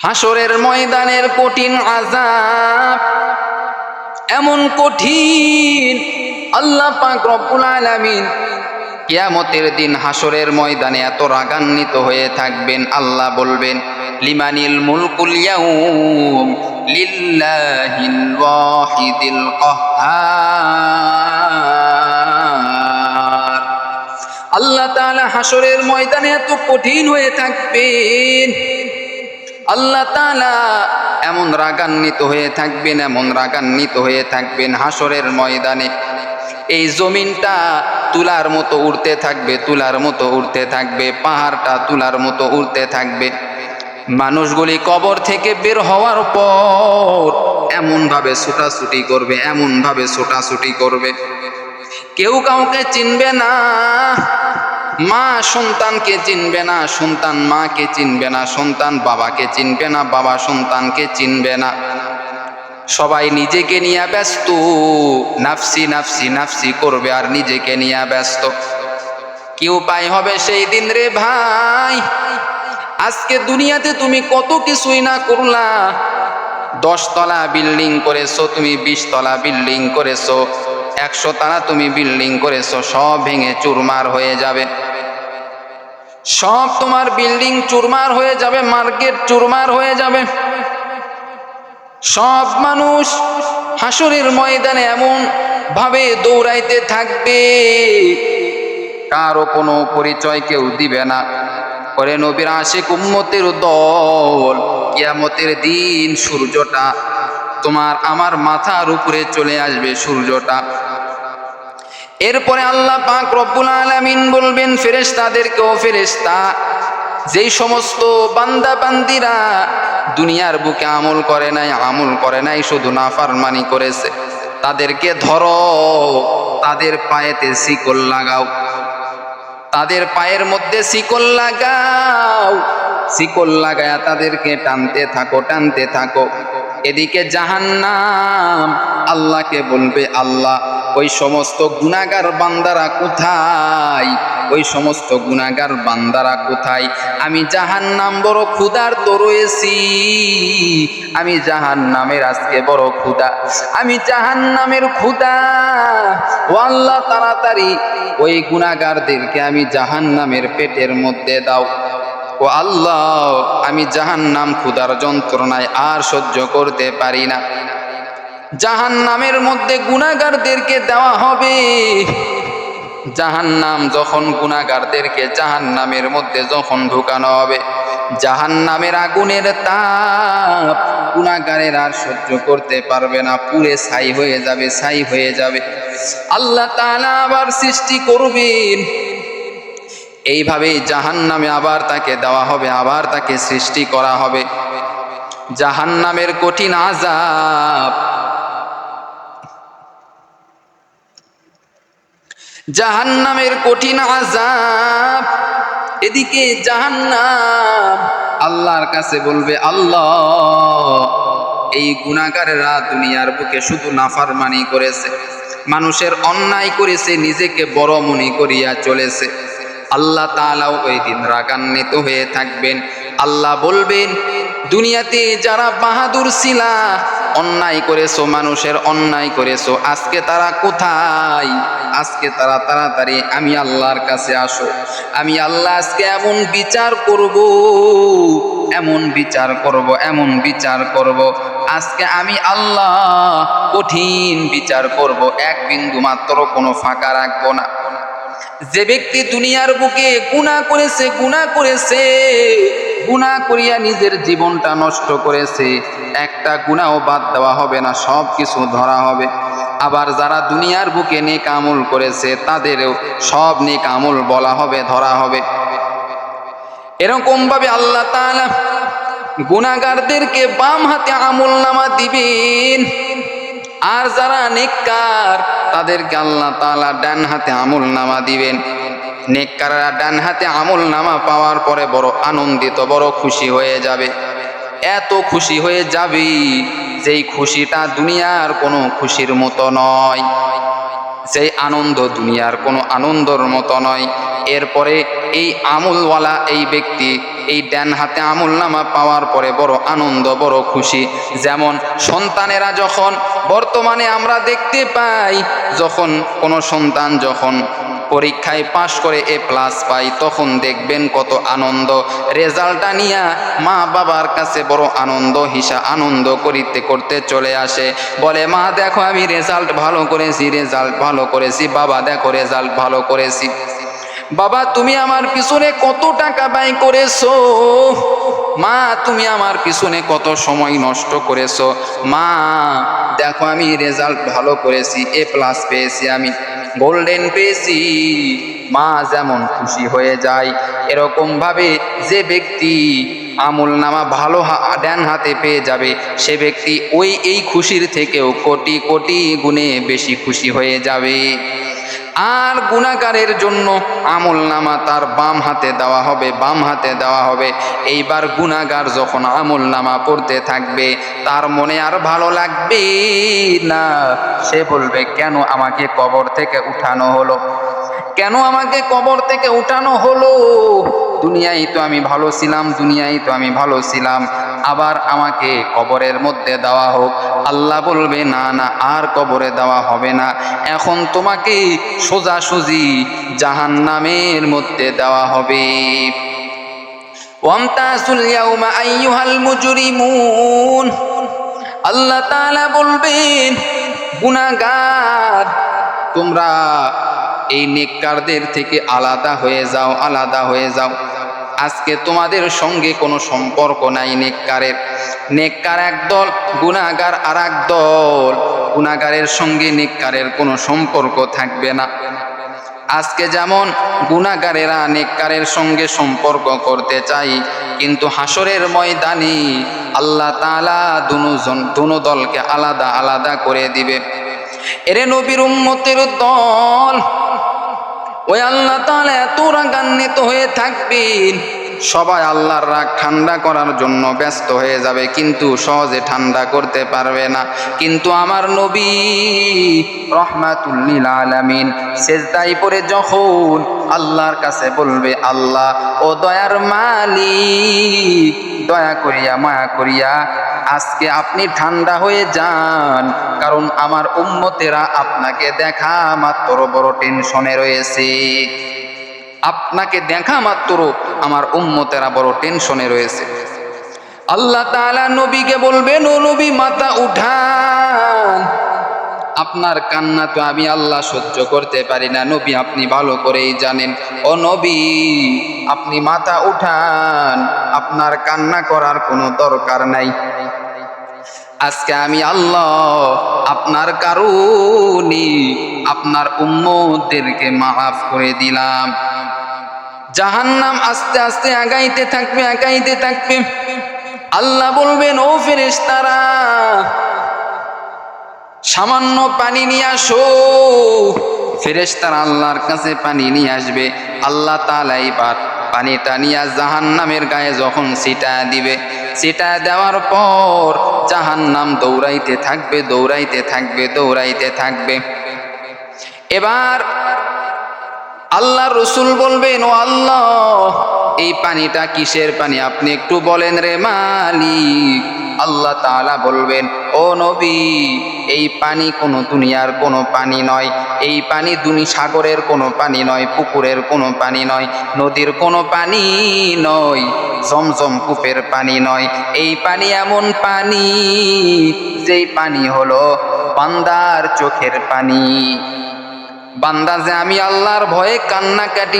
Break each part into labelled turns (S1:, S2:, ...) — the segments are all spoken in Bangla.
S1: হাসরের ময়দানের কঠিন আযাব এমন কঠিন, আল্লাহ পাক রব্বুল আলামিন কিয়ামতের দিন হাসরের ময়দানে এত রাগান্বিত হয়ে থাকবেন, আল্লাহ বলবেন লিমানিল মুলকুল ইয়াউম লিল্লাহিল ওয়াহিদিল কাহ্হার। আল্লাহ তাআলা হাসরের ময়দানে এত কঠিন হয়ে থাকবেন, আল্লাহ তাআলা এমন রাগান্বিত হয়ে থাকবেন, এমন রাগান্বিত হয়ে থাকবেন হাসরের ময়দানে এই জমিনটা তুলার মতো উড়তে থাকবে, তুলার মতো উড়তে থাকবে, পাহাড়টা তুলার মতো উড়তে থাকবে। মানুষগুলি কবর থেকে বের হওয়ার পর এমনভাবে ছুটাছুটি করবে, এমনভাবে ছুটাছুটি করবে, কেউ কাউকে চিনবে না। মা সন্তানকে চিনবে না, সন্তান মাকে চিনবে না, সন্তান বাবাকে চিনবে না, বাবা সন্তানকে চিনবে না। সবাই নিজেকে নিয়ে ব্যস্ত, নাফসি নাফসি নাফসি করবে আর নিজেকে নিয়ে ব্যস্ত। কি উপায় হবে সেই দিন রে ভাই? আজকে দুনিয়াতে তুমি কত কিছুই না করলা, 10 তলা বিল্ডিং করেছো তুমি, 20 তলা বিল্ডিং করেছো, 100 তলা তুমি বিল্ডিং করেছো, সব ভেঙে চুরমার হয়ে যাবে, সব তোমার বিল্ডিং চুরমার হয়ে যাবে, মার্কেট চুরমার হয়ে যাবে। সব মানুষ হাসরের ময়দানে এমন ভাবে দৌড়াইতে থাকবে, কারো কোনো পরিচয় কেউ দিবে না। করে নবীর আশিক উম্মতের দল, কিয়ামতের দিন সূর্যটা তোমার আমার মাথার উপরে চলে আসবে, সূর্যটা। এরপরে আল্লাহ পাক রব্বুল আলামিন বলবেন ফেরেশতাদেরকে, ও ফেরেশতা, যেই সমস্ত বান্দা বান্দিরা দুনিয়ার বুকে আমল করে নাই, শুধু নাফরমানি করেছে, তাদেরকে ধরো, তাদের পায়েতে শিকল লাগাও, তাদের পায়ের মধ্যে শিকল লাগাও, শিকল লাগায়া তাদেরকে টানতে থাকো, টানতে থাকো। এদিকে জাহান্নাম আল্লাহকে বলবে, আল্লাহ ওই সমস্ত গুনাহগার বান্দারা কোথায়, ওই সমস্ত গুনাহগার বান্দারা কোথায়? আমি জাহান্নাম বড় ক্ষুধার্ত রয়েছি, আমি জাহান্নামের আজকে বড় ক্ষুধা, আমি জাহান্নামের ক্ষুধা। ও আল্লাহ তাড়াতাড়ি ওই গুনাহগারদেরকে আমি জাহান্নামের পেটের মধ্যে দাও। ও আল্লাহ, আমি জাহান্নাম ক্ষুধার যন্ত্রণায় আর সহ্য করতে পারি না। জাহান্নামের মধ্যে গুনাহগারদেরকে দেওয়া হবে। জাহান্নাম যখন গুনাহগারদেরকে জাহান্নামের মধ্যে যখন ঢুকানো হবে, জাহান্নামের আগুনের তাপ গুনাহগারের আর সহ্য করতে পারবে না, পুড়ে ছাই হয়ে যাবে, ছাই হয়ে যাবে। আল্লাহ তাআলা আবার সৃষ্টি করবেন, এইভাবে জাহান্নামে আবার তাকে দেওয়া হবে, আবার তাকে সৃষ্টি করা হবে। জাহান্নামের কঠিন আযাব, জাহান্নামের কঠিন আযাব। এদিকে জাহান্নাম আল্লাহর কাছে বলবে, আল্লাহ এই গুনাহগারেরা দুনিয়ার বুকে শুধু নাফরমানি করেছে, মানুষের অন্যায় করেছে, নিজেকে বড় মনে করিয়া চলেছে। আল্লাহ তাআলাও ওই দিন রাগান্বিত হয়ে থাকবেন। আল্লাহ বলবেন, দুনিয়াতে যারা বাহাদুর ছিলা, অন্যায় করেছো, মানুষের অন্যায় করেছো, আজকে তারা কোথায়? আজকে তারা তাড়াতাড়ি আমি আল্লাহর কাছে আসো, আমি আল্লাহ আজকে এমন বিচার করব, এমন বিচার করব, এমন বিচার করব, আজকে আমি আল্লাহ কঠিন বিচার করব, এক বিন্দু মাত্র কোনো ফাঁকা রাখবো না। যে ব্যক্তি দুনিয়ার বুকে গুনাহ করেছে, গুনাহ করেছে, গুনাহ করিয়া নিজের জীবনটা নষ্ট করেছে, একটা গুনাহও বাদ দেওয়া হবে না, সব কিছু ধরা হবে। আবার যারা দুনিয়ার বুকে নেক আমল করেছে, তাদেরও সব নেক আমল বলা হবে, ধরা হবে। এরকম ভাবে আল্লাহ তাআলা গুনাহগারদেরকে বাম হাতে আমলনামা দিবেন, আর যারা নেককার তাদেরকে আল্লাহ তাআলা ডান হাতে আমলনামা দিবেন। নেককাররা ডান হাতে আমলনামা পাওয়ার পরে বড় আনন্দিত, বড় খুশি হয়ে যাবে, এত খুশি হয়ে যাবে যেই খুশিটা দুনিয়ার কোনো খুশির মতো নয়। সেই আনন্দ দুনিয়ার কোনো আনন্দর মতো নয়। এরপরে এই আমলওয়ালা এই ব্যক্তি এই ডান হাতে আমলনামা পাওয়ার পরে বড় আনন্দ, বড় খুশি। যেমন সন্তানেরা যখন বর্তমানে আমরা দেখতে পাই, যখন কোনো সন্তান যখন পরীক্ষায় পাশ করে A+ পাই, তখন দেখবেন কত আনন্দ। রেজাল্টটা নিয়ে মা বাবার কাছে বড় আনন্দ করতে চলে আসে, বলে মা দেখো আমি রেজাল্ট ভালো করেছি, বাবা দেখো রেজাল্ট ভালো করেছি। বাবা তুমি আমার পিছনে কত টাকা ব্যয় করেছো, মা তুমি আমার পিছনে কত সময় নষ্ট করেছো, মা দেখো আমি রেজাল্ট ভালো করেছি, A+ পেয়েছি, আমি গোল্ডেন পেয়েছি। মা যেমন খুশি হয়ে যায়, এরকম ভাবে যে ব্যক্তি আমলনামা ভালো ডান হাতে পেয়ে যাবে, সে ব্যক্তি এই খুশির থেকেও কোটি কোটি গুণে বেশি খুশি হয়ে যাবে। আর গুনাহগারের জন্য আমলনামা তার বাম হাতে দেওয়া হবে। এইবার গুনাহগার যখন আমলনামা পড়তে থাকবে, তার মনে আর ভালো লাগবে না। সে বলবে কেন আমাকে কবর থেকে উঠানো হলো, দুনিয়ায় তো আমি ভালো ছিলাম, আবার আমাকে কবরের মধ্যে দেওয়া হোক। আল্লাহ বলবে না না, আর কবরে দেওয়া হবে না, এখন তোমাকে সোজাসুজি জাহান্নামের মধ্যে দেওয়া হবে। ওয়ামতাজুল ইয়াউমা আইয়ুহাল মুজরিমুন, আল্লাহ তাআলা বলবেন গুনাহগার তোমরা এই নেককারদের থেকে আলাদা হয়ে যাও। আজকে তোমাদের সঙ্গে কোনো সম্পর্ক নাই। নেককার একদল, গুনাহগার আর এক দল। গুনাহগারের সঙ্গে নেককারের কোনো সম্পর্ক থাকবে না। আজকে যেমন গুনাহগারেরা নেককারের সঙ্গে সম্পর্ক করতে চাই, কিন্তু হাসরের ময়দানে আল্লাহ তাআলা দুনো দলকে আলাদা আলাদা করে দিবে। এরে নবীর উম্মতের দল, ওই আল্লাহ তাআলা এত রাগান্বিত হয়ে থাকবেন, সবাই আল্লাহর রাগ ঠান্ডা করার জন্য ব্যস্ত হয়ে যাবে, কিন্তু সহজে ঠান্ডা করতে পারবে না। কিন্তু আমার নবী রহমাতুল লিল আলামিন সেজদায় পড়ে যখন আল্লাহর কাছে বলবে, আল্লাহ ও দয়ার মালিক, দয়া করিয়া মায়া করিয়া আজকে আপনি ঠান্ডা হয়ে যান, কারণ আমার উম্মতেরা আপনাকে দেখা মাত্র বড় টেনশনে রয়েছে। আপনাকে দেখা মাত্র আমার উম্মতেরা বড় টেনশনে রয়েছে। আল্লাহ তাআলা নবীকে বলবেন, ও নবী মাথা উঠান, আপনার কান্না তো আমি আল্লাহ সহ্য করতে পারি না, নবী আপনি ভালো করেই জানেন। ও নবী আপনি মাথা উঠান, আপনার কান্না করার কোনো দরকার নাই। আজকে আমি আল্লাহ আপনার কারণে আপনার উম্মতদেরকে মাফ করে দিলাম। জাহান্নাম আস্তে আস্তে আগাইতে থাকবে। আল্লাহ বলবেন, ও ফেরেশতারা সামান্য পানি নিয়ে আসো। ফেরেশতারা আল্লাহর কাছে পানি নিয়ে আসবে। আল্লাহ তাআলা এবার পানিটা নিয়ে জাহান্নামের গায়ে যখন ছিটায় দিবে, ছিটায় দেওয়ার পর জাহান্নাম দৌড়াইতে থাকবে। এবার আল্লাহ রসুল বলবেন, ও আল্লাহ এই পানিটা কিসের পানি আপনি একটু বলেন রে মালিক। আল্লাহ তাআলা বলবেন, ও নবী এই পানি কোনো দুনিয়ার কোনো পানি নয়, এই পানি সাগরের কোনো পানি নয়, পুকুরের কোনো পানি নয়, নদীর কোনো পানি নয়, জমজম কূপের পানি নয়। এই পানি এমন পানি, যেই পানি হলো বান্দার চোখের পানি। বান্দা যে আমি আল্লাহর ভয়ে কান্নাকাটি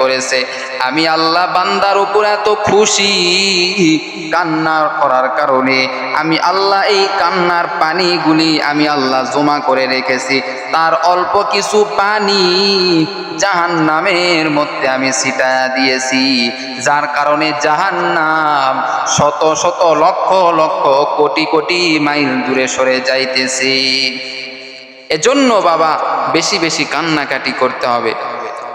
S1: করেছে, আমি আল্লাহ বান্দার উপর এত খুশি, কান্না করার কারণে আমি আল্লাহ এই কান্নার পানিগুলি আমি আল্লাহ জমা করে রেখেছি। তার অল্প কিছু পানি জাহান্নামের মধ্যে আমি ছিটায়া দিয়েছি, যার কারণে জাহান্নাম শত শত লক্ষ লক্ষ কোটি কোটি মাইল দূরে সরে যাইতেছে। এজন্য বাবা বেশি বেশি কান্নাকাটি করতে হবে।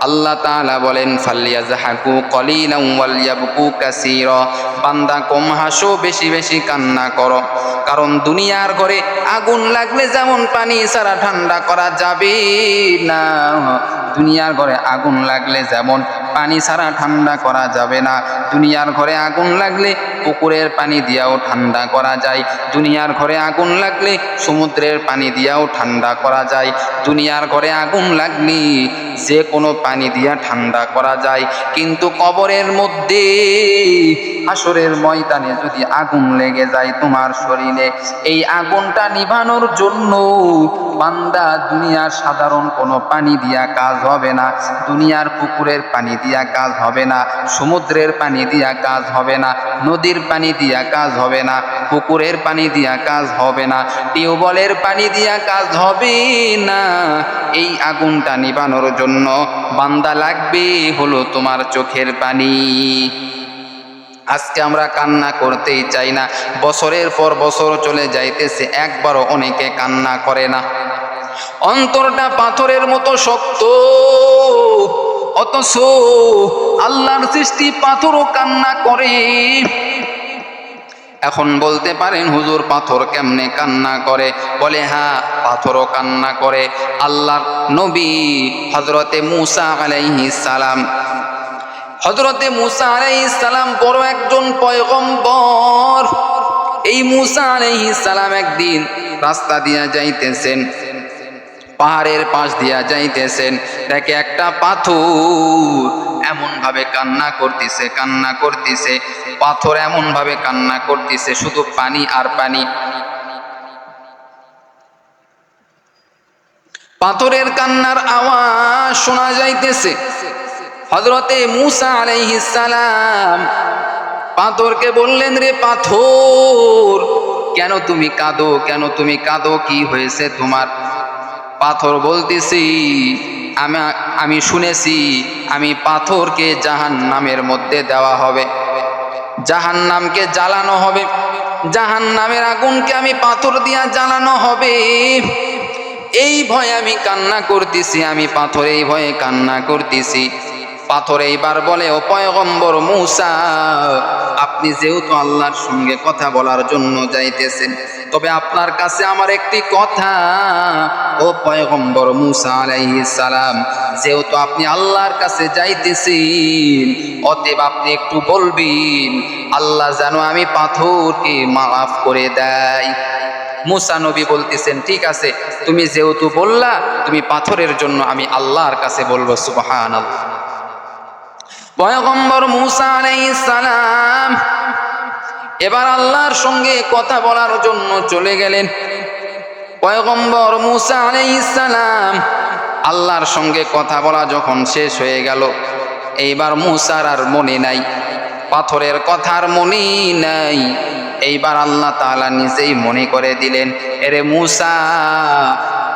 S1: আল্লাহ তাআলা বলেন ফালিয়াজহাকু কলিলান ওয়ালইয়াবকু কাসীরা, বান্দা কম হাসো, বেশি বেশি কান্না করো। কারণ দুনিয়ার ঘরে আগুন লাগলে যেমন পানি ছাড়া ঠান্ডা করা যাবে না, দুনিয়ার ঘরে আগুন লাগলে যেমন পানি ছাড়া ঠান্ডা করা যাবে না, দুনিয়ার ঘরে আগুন লাগলে পুকুরের পানি দিয়াও ঠান্ডা করা যায়, দুনিয়ার ঘরে আগুন লাগলে সমুদ্রের পানি দিয়াও ঠান্ডা করা যায়, দুনিয়ার ঘরে আগুন লাগলে যে কোনো পানি দিয়া ঠান্ডা করা যায়। কিন্তু কবরের মধ্যে হাসরের ময়দানে যদি আগুন লেগে যায় তোমার শরীরে, এই আগুনটা নিভানোর জন্য বান্দা দুনিয়ার সাধারণ কোনো পানি দিয়া কাজ হবে না, দুনিয়ার পুকুরের পানি দিয়া কাজ হবে না, সমুদ্রের পানি দিয়া কাজ হবে না, নদীর পানি দিয়া কাজ হবে না, পুকুরের পানি দিয়া কাজ হবে না, টিউবওয়েলের পানি দিয়া কাজ হবে না। এই আগুনটা নিভানোর জন্য বান্দা লাগবে হলো তোমার চোখের পানি। আজকে আমরা কান্না করতেই চাই না, বছরের পর বছর চলে যাইতেছে, একবারও অনেকে কান্না করে না। অন্তরটা পাথরের মতো শক্ত, অথচ আল্লাহর সৃষ্টি পাথরও কান্না করে। এখন বলতে পারেন হুজুর পাথর কেমনে কান্না করে? বলে হ্যাঁ, পাথরও কান্না করে। আল্লাহর নবী হযরতে মূসা আলাইহিস সালাম, হযরতে মূসা আলাইহিস সালাম বড় একজন পয়গম্বর। এই মূসা আলাইহিস সালাম একদিন রাস্তা দিয়া যাইতেছেন, পাহাড়ের পাশ দিয়া যাইতেছেন, দেখে একটা পাথর এমন ভাবে কান্না করতেছে, কান্না করতেছে, পাথর এমন ভাবে কান্না করতেছে, শুধু পানি আর পানি। পাথরের কান্নার আওয়াজ শোনা যাইতেছে। হযরতে মূসা আলাইহিস সালাম পাথরকে বললেন, রে পাথর, কেন তুমি কাঁদো, কেন তুমি কাঁদো, কি হয়েছে তোমার? পাথর বলতেছি, আমি শুনেছি আমি পাথরকে জাহান্নামের মধ্যে দেওয়া হবে, জাহান্নামকে জ্বালানো হবে, জাহান্নামের আগুনকে আমি পাথর দিয়া জ্বালানো হবে, এই ভয়ে আমি কান্না করতেছি, আমি পাথর এই ভয়ে কান্না করতেছি। পাথর এইবার বলে, ও পয়গম্বর মূসা, আপনি যেহেতু আল্লাহর সঙ্গে কথা বলার জন্য যাইতেছেন, তবে আপনার কাছে আমার একটি কথা। ও পয়গম্বর মূসা আলাইহিস সালাম, যেহেতু আপনি আল্লাহর কাছে যাইতেছেন, অতএব আপনি একটু বলবেন আল্লাহ যেন আমি পাথরকে মাফ করে দেয়। মূসা নবী বলতেছেন, ঠিক আছে, তুমি যেহেতু বললা, তুমি পাথরের জন্য আমি আল্লাহর কাছে বলবো। সুবহানাল্লাহ। পয়গম্বর মূসা আলাইহিস সালাম এবার আল্লাহর সঙ্গে কথা বলার জন্য চলে গেলেন। পয়গম্বর মূসা আলাইহিস সালাম আল্লাহর সঙ্গে কথা বলা যখন শেষ হয়ে গেল, এইবার মূসার আর মনে নাই, পাথরের কথার মনে নাই। এইবার আল্লাহ তাআলা নিজেই মনে করে দিলেন, এরে মূসা,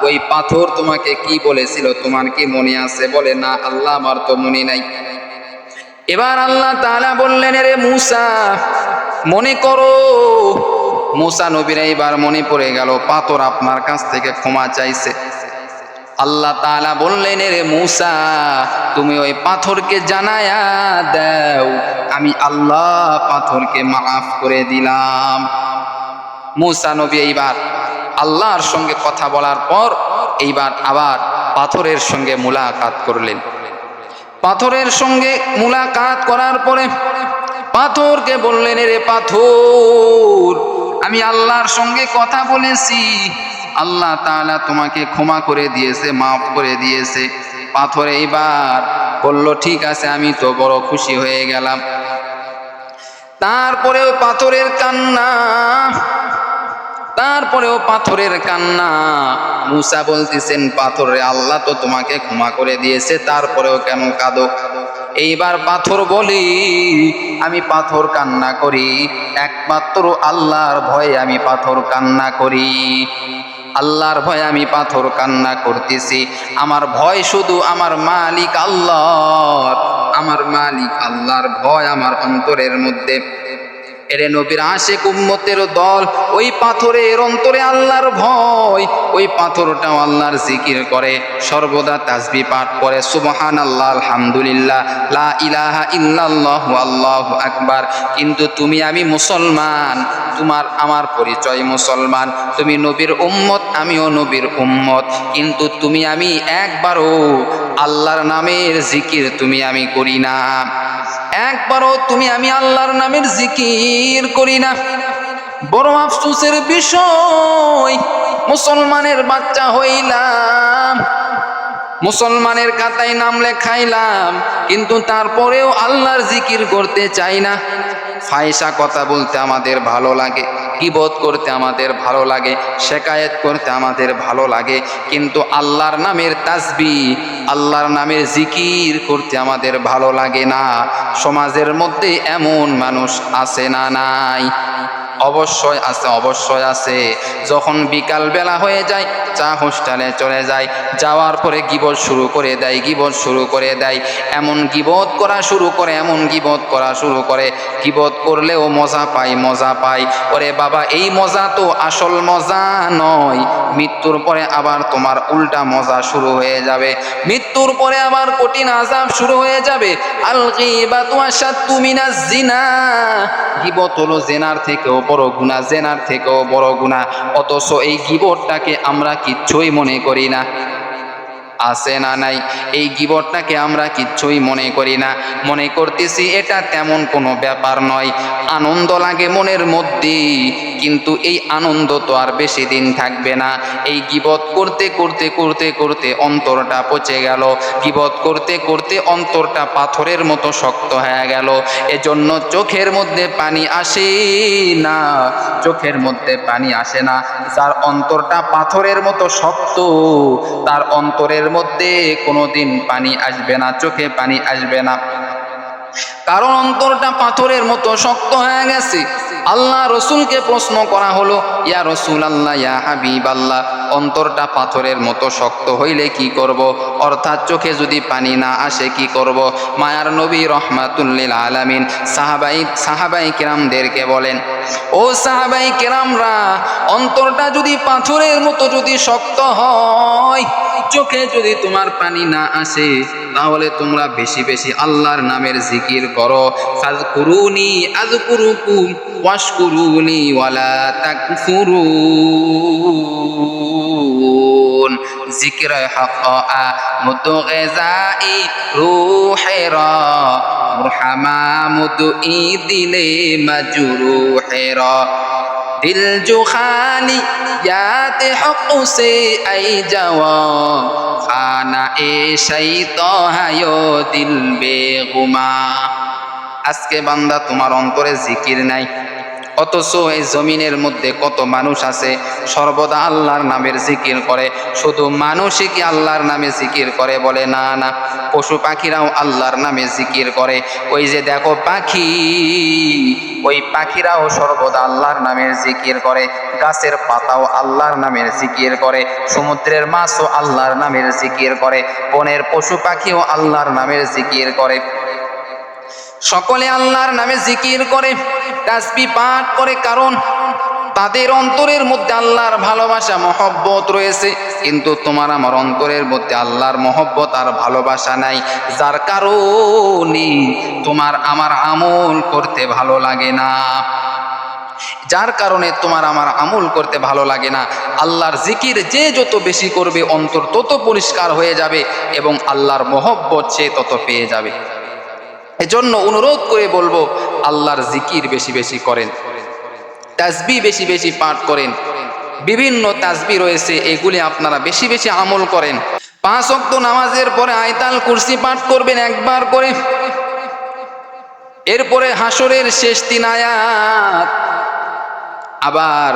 S1: ওই পাথর তোমাকে কি বলেছিল, তোমার কি মনে আছে? বলে না আল্লাহ, আমার তো মনে নাই। এবার আল্লাহ তাআলা বললেন, রে মূসা, মনে করো। মূসা নবীর এইবার মনে পড়ে গেল, পাথর আপনার কাছ থেকে ক্ষমা চাইছে। আল্লাহ তাআলা বললেন, রে মূসা, তুমি ওই পাথরকে জানায়া দাও আমি আল্লাহ পাথরকে মাফ করে দিলাম। মূসা নবী এইবার আল্লাহর সঙ্গে কথা বলার পর এইবার আবার পাথরের সঙ্গে মুলাকাত করলেন। পাথরের সঙ্গে মুলাকাত করার পরে পাথরকে বললেন, রে পাথর, আমি আল্লাহর সঙ্গে কথা বলেছি, আল্লাহ তাআলা তোমাকে ক্ষমা করে দিয়েছে, মাফ করে দিয়েছে। পাথর এইবার বলল, ঠিক আছে, আমি তো বড় খুশি হয়ে গেলাম। তারপরেও পাথরের কান্না, তারপরেও পাথরের কান্না। মূসা বলতেছেন, পাথরে, আল্লাহ তো তোমাকে ক্ষমা করে দিয়েছে, তারপরেও কেন কাঁদো? এইবার পাথর বলি, আমি পাথর কান্না করি একমাত্র আল্লাহর ভয়ে, আমি পাথর কান্না করি, আল্লাহর ভয়ে আমি পাথর কান্না করতেছি। আমার ভয় শুধু আমার মালিক আল্লাহ, আমার মালিক আল্লাহর ভয় আমার অন্তরের মধ্যে। এরে নবীর আশিক উম্মতের দল, ওই পাথরের অন্তরে আল্লাহর ভয়, ওই পাথরটাও আল্লাহর জিকির করে, সর্বদা তাসবিহ পাঠ করে, সুবহানাল্লাহ, আলহামদুলিল্লাহ, লা ইলাহা ইল্লাল্লাহু আল্লাহু আকবার। কিন্তু তুমি আমি মুসলমান, তোমার আমার পরিচয় মুসলমান, তুমি নবীর উম্মত, আমিও নবীর উম্মত, কিন্তু তুমি আমি একবারও আল্লাহর নামের জিকির তুমি আমি করি না, একবারও তুমি আমি আল্লাহর নামের জিকির করি না। বড় আফসোসের বিষয়, মুসলমানের বাচ্চা হইলাম, মুসলমানের খাতায় নাম লেখাইলাম, কিন্তু তারপরেও আল্লাহর জিকির করতে চাই না। ফায়সা কথা বলতে আমাদের ভালো লাগে, গীবত করতে আমাদের ভালো লাগে, শেকায়েত করতে আমাদের ভালো লাগে, কিন্তু আল্লাহর নামের তাসবিহ, আল্লাহর নামের জিকির করতে আমাদের ভালো লাগে না। সমাজের মধ্যে এমন মানুষ আছে না নাই? অবশ্যই আছে, অবশ্যই আছে। যখন বিকাল বেলা হয়ে যায়, চা হোস্টেলে চলে যায়, যাওয়ার পরে গীবত শুরু করে দেয়, গীবত শুরু করে দেয়, এমন গীবত করা শুরু করে, এমন গীবত করা শুরু করে, গীবত করলেও মজা পায়, মজা পায়। ওরে বাবা, এই মজা তো আসল মজা নয়, মৃত্যুর পরে আবার তোমার উল্টা মজা শুরু হয়ে যাবে, মৃত্যুর পরে আবার কঠিন আযাব শুরু হয়ে যাবে। আল গীবাতু আশাদ্দু মিনাজ জিনা, গীবত হলো জেনার থেকেও বড় গুনাহ, জেনার থেকেও বড় গুনাহ, অথচ এই গীবতটাকে আমরা কিচ্ছুই মনে করি না। আছে না নাই? এই গীবতটাকে আমরা কিচ্ছুই মনে করি না, মনে করতেছি এটা তেমন কোনো ব্যাপার নয়, আনন্দ লাগে মনের মধ্যে, কিন্তু এই আনন্দ তো আর বেশি দিন থাকবে না। এই গীবত করতে করতে করতে করতে অন্তরটা পচে গেল, গীবত করতে করতে অন্তরটা পাথরের মতো শক্ত হয়ে গেল, এজন্য চোখের মধ্যে পানি আসে না, চোখের মধ্যে পানি আসে না। যার অন্তরটা পাথরের মতো শক্ত, তার অন্তরের মধ্যে কোনোদিন পানি আসবে না, চোখে পানি আসবে না, কারণ অন্তরটা পাথরের মতো শক্ত হয়ে গেছে। আল্লাহ রসুলকে প্রশ্ন করা হলো, ইয়া রাসূলুল্লাহ, ইয়া হাবিবাল্লাহ, অন্তরটা পাথরের মতো শক্ত হইলে কি করব? অর্থাৎ চোখে যদি পানি না আসে কি করব? মায়ার নবী রহমাতুল লিল আলামিন সাহাবাই কিরামদেরকে বলেন, ও সাহাবাই কিরামরা, অন্তরটা যদি পাথরের মতো যদি শক্ত হয়, চোখে যদি তোমার পানি না আসে, তাহলে তোমরা বেশি বেশি আল্লাহর নামের জিকির করো। ফাযকুরুনি আযকুরুকুম ওয়াশকুরুনি ওয়ালা তাকফুরুন। জিকির হাক্কা মুতগিজাই রূহেরা, মুরহামা মুদই দিলে মাজরুহেরা, दिल जो खाली याद हक़ से आई जवाब, खाना ए शैतो है यो दिल बेगुमा। আজকে বান্দা তোমার অন্তরে জিকির নাই, অথচ এই জমিনের মধ্যে কত মানুষ আছে সর্বদা আল্লাহর নামের জিকির করে। শুধু মানুষই কি আল্লাহর নামে জিকির করে? বলে না না, পশু পাখিরাও আল্লাহর নামে জিকির করে। ওই যে দেখো পাখি, ওই পাখিরাও সর্বদা আল্লাহর নামের জিকির করে, গাছের পাতাও আল্লাহর নামের জিকির করে, সমুদ্রের মাছও আল্লাহর নামের জিকির করে, বনের পশু পাখিও আল্লাহর নামের জিকির করে, সকলে আল্লাহর নামে জিকির করে, তাসবিহ পাঠ করে, কারণ তাদের অন্তরের মধ্যে আল্লাহর ভালোবাসা মহব্বত রয়েছে। কিন্তু তোমার আমার অন্তরের মধ্যে আল্লাহর মহব্বত আর ভালোবাসা নাই, যার কারণে তোমার আমার আমল করতে ভালো লাগে না, যার কারণে তোমার আমার আমল করতে ভালো লাগে না। আল্লাহর জিকির যে যত বেশি করবে, অন্তর তত পরিষ্কার হয়ে যাবে এবং আল্লাহর মহব্বত সে তত পেয়ে যাবে। এজন্য অনুরোধ করে বলবো, আল্লাহর জিকির বেশি বেশি করেন, তাসবিহ বেশি বেশি পাঠ করেন, বিভিন্ন তাসবিহ রয়েছে, এগুলি আপনারা বেশি বেশি আমল করেন। 5 ওয়াক্ত নামাজের পরে আয়াতুল কুরসি পাঠ করবেন একবার করে, এরপরে হাসরের শেষ 3 আয়াত, আবার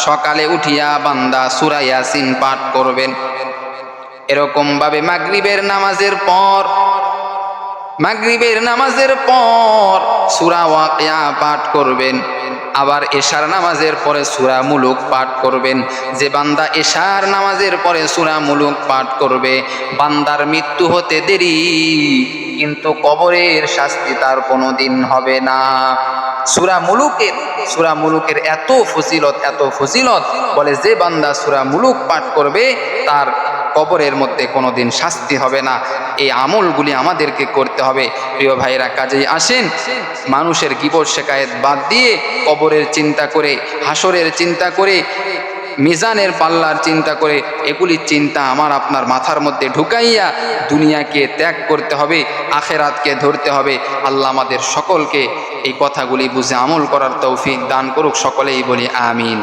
S1: সকালে উঠিয়া বান্দা সূরা ইয়াসিন পাঠ করবেন। এরকম ভাবে মাগরিবের নামাজের পর মাগরিবের নামাজের পর সূরা ওয়াকিয়া পাঠ করবেন, আবার এশার নামাজের পরে সূরা মুলুক পাঠ করবেন। যে বান্দা এশার নামাজের পরে সূরা মুলুক পাঠ করবে, বান্দার মৃত্যু হতে দেরি কিন্তু কবরের শাস্তি তার কোনোদিন হবে না। সূরা মুলুকের এত ফজিলত, বলে যে বান্দা সূরা মুলুক পাঠ করবে তার কবরের মধ্যে কোনোদিন শাস্তি হবে না। এই আমলগুলি আমাদেরকে করতে হবে প্রিয় ভাইরা। কাজেই আসেন মানুষের গীবত শিকায়েত বাদ দিয়ে কবরের চিন্তা করে, হাসরের চিন্তা করে, মিজানের পাল্লার চিন্তা করে, এগুলির চিন্তা আমার আপনার মাথার মধ্যে ঢুকাইয়া দুনিয়াকে ত্যাগ করতে হবে, আখেরাতকে ধরতে হবে। আল্লাহ আমাদের সকলকে এই কথাগুলি বুঝে আমল করার তৌফিক দান করুক। সকলেই বলি আমিন।